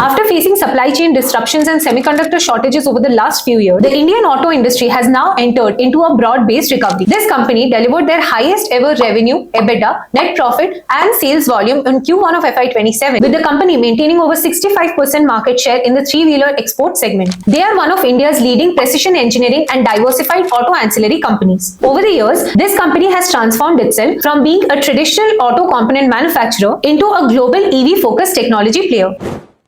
After facing supply chain disruptions and semiconductor shortages over the last few years, the Indian auto industry has now entered into a broad-based recovery. This company delivered their highest ever revenue, EBITDA, net profit, and sales volume in Q1 of FY27, with the company maintaining over 65% market share in the three-wheeler export segment. They are one of India's leading precision engineering and diversified auto ancillary companies. Over the years, this company has transformed itself from being a traditional auto component manufacturer into a global EV-focused technology player.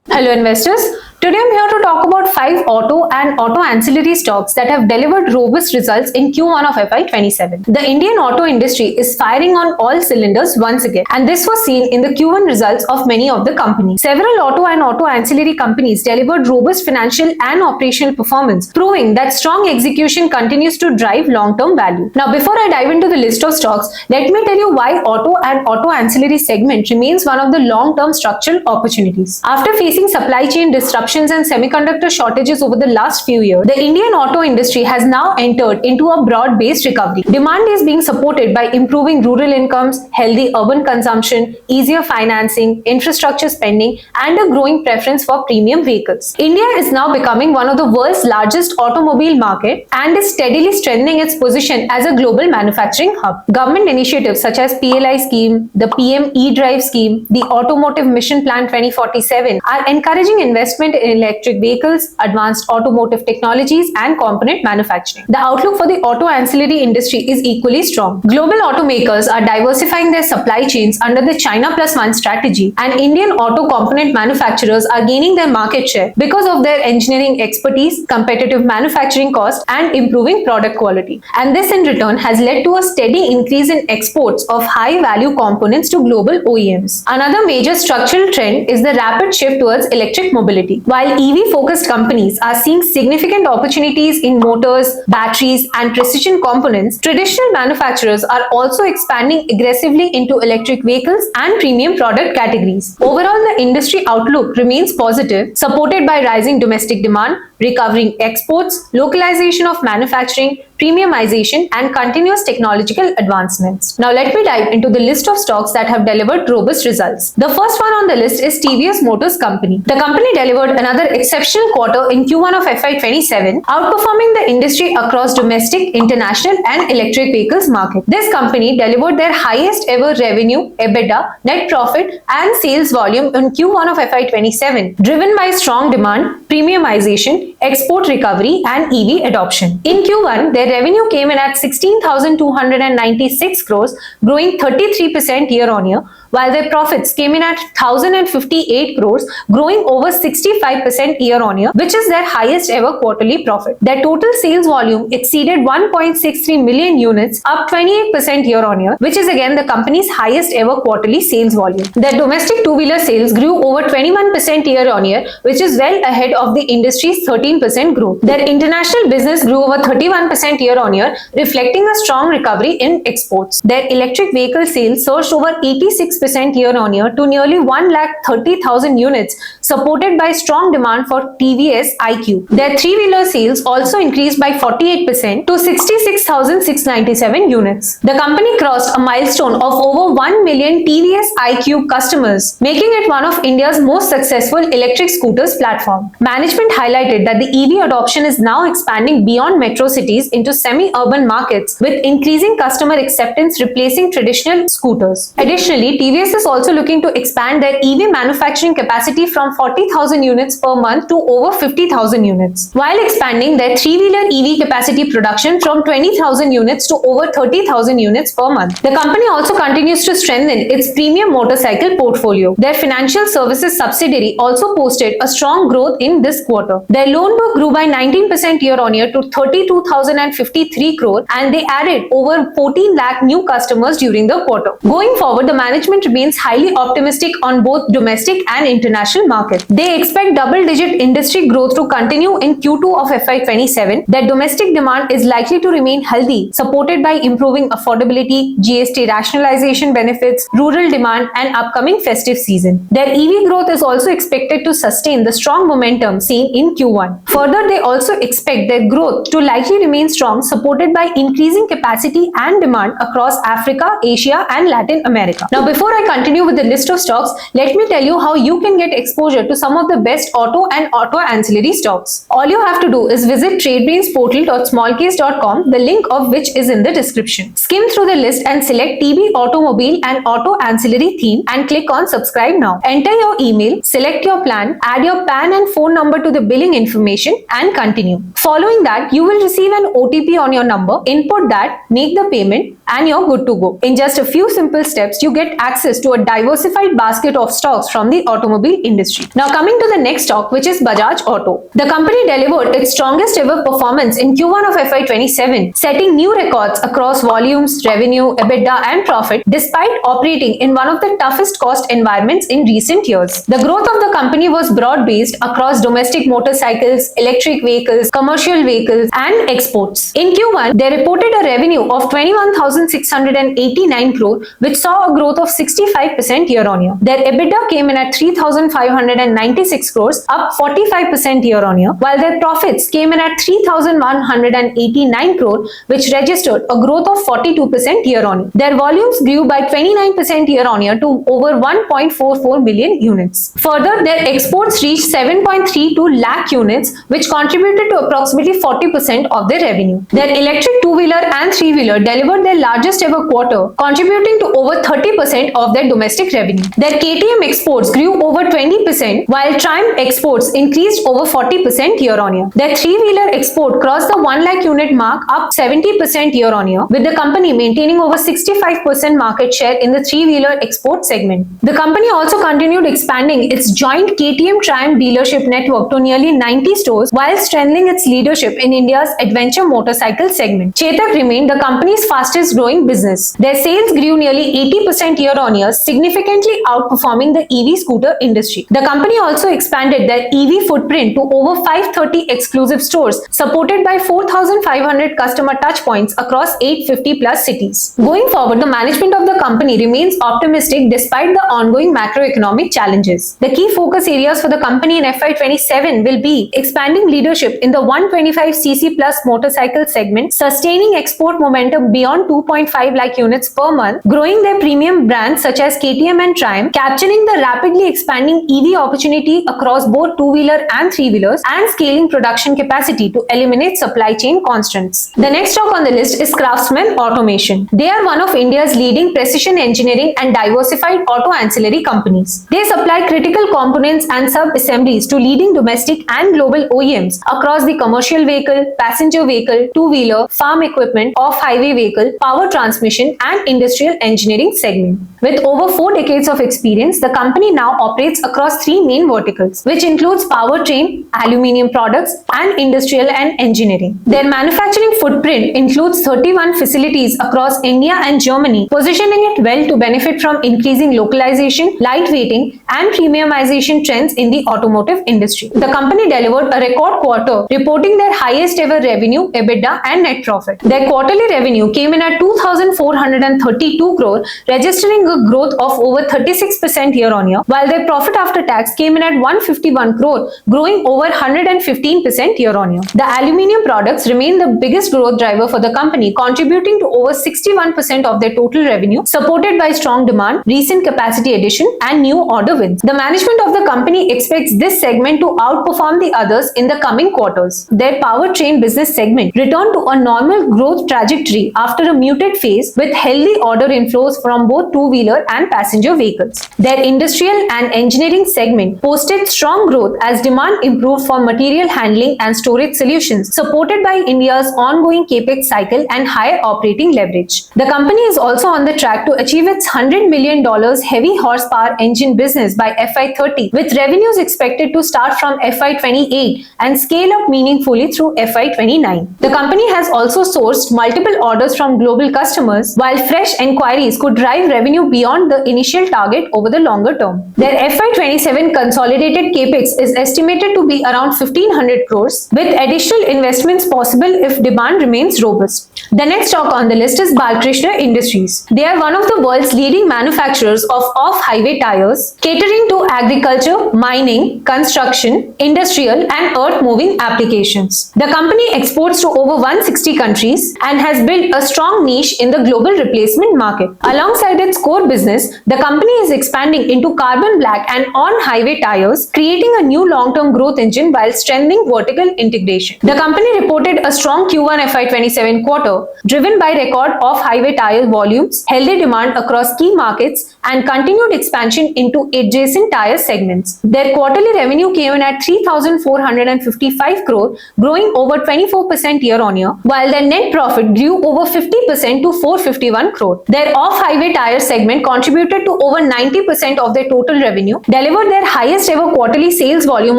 Hello investors, today I'm here to talk about 5 auto and auto ancillary stocks that have delivered robust results in Q1 of FY27. The Indian auto industry is firing on all cylinders once again, and this was seen in the Q1 results of many of the companies. Several auto and auto ancillary companies delivered robust financial and operational performance, proving that strong execution continues to drive long-term value. Now, before I dive into the list of stocks, let me tell you why auto and auto ancillary segment remains one of the long-term structural opportunities. After facing supply chain disruptions and semiconductor shortages over the last few years, the Indian auto industry has now entered into a broad-based recovery. Demand is being supported by improving rural incomes, healthy urban consumption, easier financing, infrastructure spending, and a growing preference for premium vehicles. India is now becoming one of the world's largest automobile market and is steadily strengthening its position as a global manufacturing hub. Government initiatives such as PLI scheme, the PM E-Drive scheme, the Automotive Mission Plan 2047 are encouraging investment in electric vehicles, advanced automotive technologies, and component manufacturing. The outlook for the auto ancillary industry is equally strong. Global automakers are diversifying their supply chains under the China Plus One strategy, and Indian auto component manufacturers are gaining their market share because of their engineering expertise, competitive manufacturing cost, and improving product quality. And this in return has led to a steady increase in exports of high-value components to global OEMs. Another major structural trend is the rapid shift towards electric mobility. While EV-focused companies are seeing significant opportunities in motors, batteries, and precision components, traditional manufacturers are also expanding aggressively into electric vehicles and premium product categories. Overall, the industry outlook remains positive, supported by rising domestic demand, recovering exports, localization of manufacturing, premiumization, and continuous technological advancements. Now let me dive into the list of stocks that have delivered robust results. The first one on the list is TVS Motor Company. The company delivered another exceptional quarter in Q1 of FY27, outperforming the industry across domestic, international, and electric vehicles market. This company delivered their highest ever revenue, EBITDA, net profit, and sales volume in Q1 of FY27, driven by strong demand, premiumization, export recovery, and EV adoption. In Q1, their revenue came in at 16,296 crores, growing 33% year-on-year, while their profits came in at 1,058 crores, growing over 65% year-on-year, which is their highest ever quarterly profit. Their total sales volume exceeded 1.63 million units, up 28% year-on-year, which is again the company's highest ever quarterly sales volume. Their domestic two-wheeler sales grew over 21% year-on-year, which is well ahead of the industry's 13% growth. Their international business grew over 31% year-on-year, reflecting a strong recovery in exports. Their electric vehicle sales surged over 86% year-on-year to nearly 130,000 units, supported by strong demand for TVS iQ. Their three-wheeler sales also increased by 48% to 66,697 units. The company crossed a milestone of over 1 million TVS iQ customers, making it one of India's most successful electric scooters platform. Management highlighted that the EV adoption is now expanding beyond metro cities into semi-urban markets, with increasing customer acceptance replacing traditional scooters. Additionally, TVS is also looking to expand their EV manufacturing capacity from 40,000 units per month to over 50,000 units, while expanding their three-wheeler EV capacity production from 20,000 units to over 30,000 units per month. The company also continues to strengthen its premium motorcycle portfolio. Their financial services subsidiary also posted a strong growth in this quarter. Their loan book grew by 19% year-on-year to 32,053 crore, and they added over 14 lakh new customers during the quarter. Going forward, the management remains highly optimistic on both domestic and international markets. They expect double-digit industry growth to continue in Q2 of FY27. Their domestic demand is likely to remain healthy, supported by improving affordability, GST rationalization benefits, rural demand, and upcoming festive season. Their EV growth is also expected to sustain the strong momentum seen in Q1. Further, they also expect their growth to likely remain strong, supported by increasing capacity and demand across Africa, Asia, and Latin America. Now, before Before I continue with the list of stocks, let me tell you how you can get exposure to some of the best auto and auto ancillary stocks. All you have to do is visit tradebrainsportal.smallcase.com, the link of which is in the description. Skim through the list and select TB Automobile and Auto Ancillary theme and click on subscribe now. Enter your email, select your plan, add your PAN and phone number to the billing information and continue. Following that, you will receive an OTP on your number, input that, make the payment and you're good to go. In just a few simple steps, you get access to a diversified basket of stocks from the automobile industry. Now coming to the next stock, which is Bajaj Auto. The company delivered its strongest ever performance in Q1 of FY27, setting new records across volumes, revenue, EBITDA and profit despite operating in one of the toughest cost environments in recent years. The growth of the company was broad-based across domestic motorcycles, electric vehicles, commercial vehicles and exports. In Q1, they reported a revenue of 21,689 crore, which saw a growth of 65% year-on-year. Their EBITDA came in at 3,596 crores, up 45% year-on-year, while their profits came in at 3,189 crore, which registered a growth of 42% year-on-year. Their volumes grew by 29% year-on-year to over 1.44 million units. Further, their exports reached 7.32 lakh units, which contributed to approximately 40% of their revenue. Their electric two-wheeler and three-wheeler delivered their largest ever quarter, contributing to over 30% of their domestic revenue. Their KTM exports grew over 20%, while Triumph exports increased over 40% year-on-year. Their three-wheeler export crossed the 1 lakh unit mark, up 70% year-on-year, with the company maintaining over 65% market share in the three-wheeler export segment. The company also continued expanding its joint KTM Triumph dealership network to nearly 90 stores, while strengthening its leadership in India's adventure motorcycle segment. Chetak remained the company's fastest growing business. Their sales grew nearly 80% year-on-year, significantly outperforming the EV scooter industry. The company also expanded their EV footprint to over 530 exclusive stores, supported by 4,500 customer touchpoints across 850 plus cities. Going forward, the management of the company remains optimistic despite the ongoing macroeconomic challenges. The key focus areas for the company in FY27 will be expanding leadership in the 125cc plus motorcycle segment, sustaining export momentum beyond 2.5 lakh units per month, growing their premium brands such as KTM and Triumph, capturing the rapidly expanding EV opportunity across both two-wheeler and three-wheelers, and scaling production capacity to eliminate supply chain constraints. The next stock on the list is Craftsman Automation. They are one of India's leading precision engineering and diversified auto ancillary companies. They supply critical components and sub-assemblies to leading domestic and global OEMs across the commercial vehicle, passenger vehicle, two-wheeler, farm equipment, off-highway vehicle, power transmission and industrial engineering segment. With over 4 decades of experience, the company now operates across 3 main verticals, which includes powertrain, aluminium products, and industrial and engineering. Their manufacturing footprint includes 31 facilities across India and Germany, positioning it well to benefit from increasing localization, lightweighting, and premiumization trends in the automotive industry. The company delivered a record quarter, reporting their highest ever revenue, EBITDA, and net profit. Their quarterly revenue came in at 2,432 crore, registering a growth of over 36% year-on-year, while their profit after tax came in at 151 crore, growing over 115% year-on-year. The aluminium products remain the biggest growth driver for the company, contributing to over 61% of their total revenue, supported by strong demand, recent capacity addition, and new order wins. The management of the company expects this segment to outperform the others in the coming quarters. Their powertrain business segment returned to a normal growth trajectory after a muted phase, with healthy order inflows from both two-wheeler and passenger vehicles. Their industrial and engineering segment posted strong growth as demand improved for material handling and storage solutions, supported by India's ongoing capex cycle and higher operating leverage. The company is also on the track to achieve its $100 million heavy horsepower engine business by FY30, with revenues expected to start from FY28 and scale up meaningfully through FY29. The company has also sourced multiple orders from global customers, while fresh inquiries could drive revenue beyond the initial target over the longer term. Their FY27 consolidated capex is estimated to be around 1,500 crores, with additional investments possible if demand remains robust. The next stock on the list is Balkrishna Industries. They are one of the world's leading manufacturers of off-highway tires, catering to agriculture, mining, construction, industrial and earth-moving applications. The company exports to over 160 countries and has built a strong niche in the global replacement market. Alongside its core business, the company is expanding into carbon black and on-highway tires, creating a new long-term growth engine while strengthening vertical integration. The company reported a strong Q1 FY27 quarter, driven by record off-highway tire volumes, healthy demand across key markets, and continued expansion into adjacent tire segments. Their quarterly revenue came in at 3,455 crore, growing over 24% year-on-year, while their net profit grew over 50% to 451 crore. Their off-highway tire segment contributed to over 90% of their total revenue, delivered their highest ever quarterly sales volume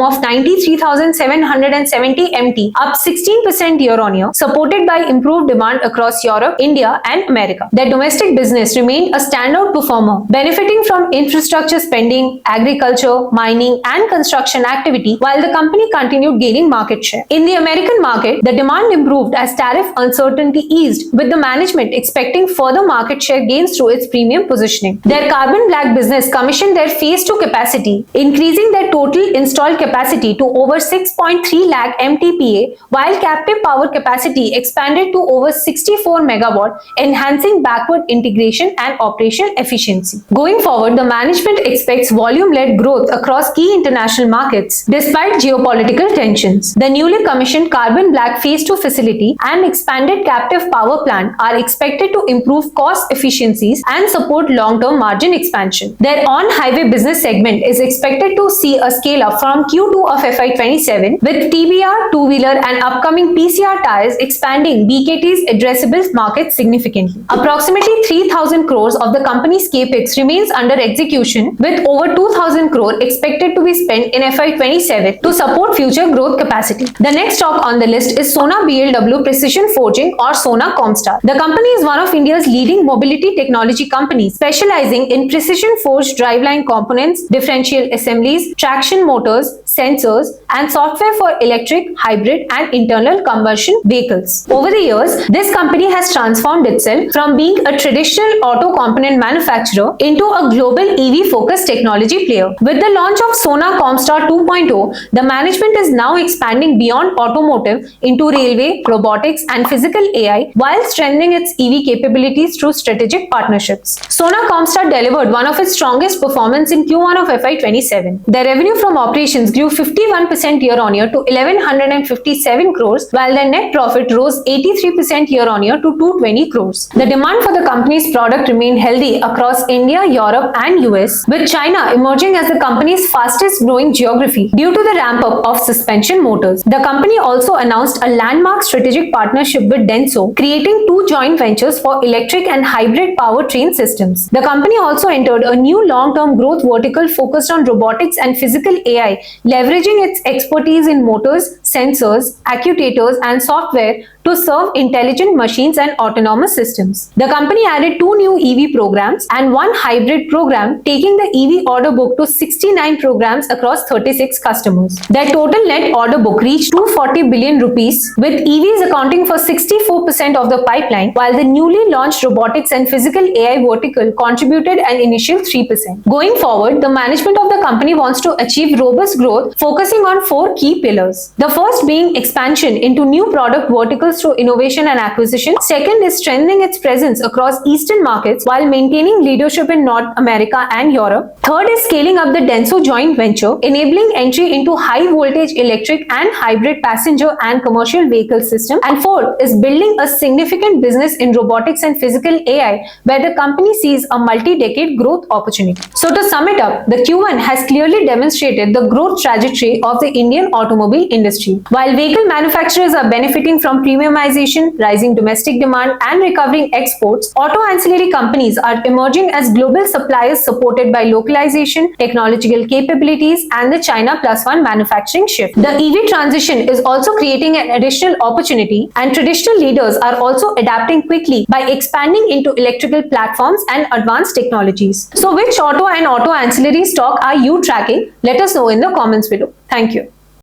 of 93,770 MT, up 16% year-on-year, supported by improved demand across Europe, India, and America. Their domestic business remained a standout performer, benefiting from infrastructure spending, agriculture, mining, and construction activity, while the company continued gaining market share. In the American market, the demand improved as tariff uncertainty eased, with the management expecting further market share gains through its premium positioning. Their carbon black business commissioned their phase 2 capacity, increasing their total installed capacity to over 6.3 lakh MTPA, while captive power capacity expanded to over 64 megawatt, enhancing backward integration and operational efficiency. Going forward, the management expects volume-led growth across key international markets despite geopolitical tensions. The newly commissioned carbon black phase 2 facility and expanded captive power plant are expected to improve cost efficiencies and support long-term margin expansion. Their on-highway business segment is expected to see a scale-up from Q2 of FY27, with TBR, two-wheeler and upcoming PCR tires expanding BKT's addressable market significantly. Approximately 3,000 crores of the company's capex remains under execution, with over 2,000 crore expected to be spent in FY27 to support future growth capacity. The next stock on the list is Sona BLW Precision Forging, or Sona Comstar. The company is one of India's leading mobility technology companies, specializing in precision forged driveline components, differential assemblies, traction motors, sensors, and software for electric, hybrid, and internal combustion vehicles. Over the years, this company has transformed itself from being a traditional auto component manufacturer into a global EV-focused technology player. With the launch of Sona Comstar 2.0, the management is now expanding beyond automotive into railway, robotics, and physical AI, while strengthening its EV capabilities through strategic partnerships. Sona Comstar delivered one of its strongest performance in Q1 of FY27. Their revenue from operations grew 51% year-on-year to 1,157 crores, while their net profit rose 83% year-on-year to 220 crores. The demand for the company's product remained healthy across India, Europe, and US, with China emerging as the company's fastest growing geography due to the ramp-up of suspension motors. The company also announced a landmark strategic partnership with Denso, creating two joint ventures for electric and hybrid powertrain systems. The company also entered a new long-term growth vertical focused on robotics and physical AI, leveraging its expertise in motors, sensors, actuators, and software to serve intelligent machines and autonomous systems. The company added 2 new EV programs and 1 hybrid program, taking the EV order book to 69 programs across 36 customers. Their total net order book reached 240 billion rupees, with EVs accounting for 64% of the pipeline, while the newly launched robotics and physical AI vertical contributed an initial 3%. Going forward, the management of the company wants to achieve robust growth, focusing on 4 key pillars. The first being expansion into new product verticals through innovation and acquisition. Second is strengthening its presence across Eastern markets while maintaining leadership in North America and Europe. Third is scaling up the Denso joint venture, enabling entry into high voltage electric and hybrid passenger and commercial vehicle systems. And fourth is building a significant business in robotics and physical AI, where the company sees a multi-decade growth opportunity. So to sum it up, the Q1 has clearly demonstrated the growth trajectory of the Indian automobile industry. While vehicle manufacturers are benefiting from premiumization, rising domestic demand, and recovering exports, auto ancillary companies are emerging as global suppliers supported by localization, technological capabilities, and the China Plus One manufacturing shift. The EV transition is also creating an additional opportunity, and traditional leaders are also adapting quickly by expanding into electrical platforms and advanced technologies. So which auto and auto ancillary stock are you tracking? Let us know in the comments below. Thank you.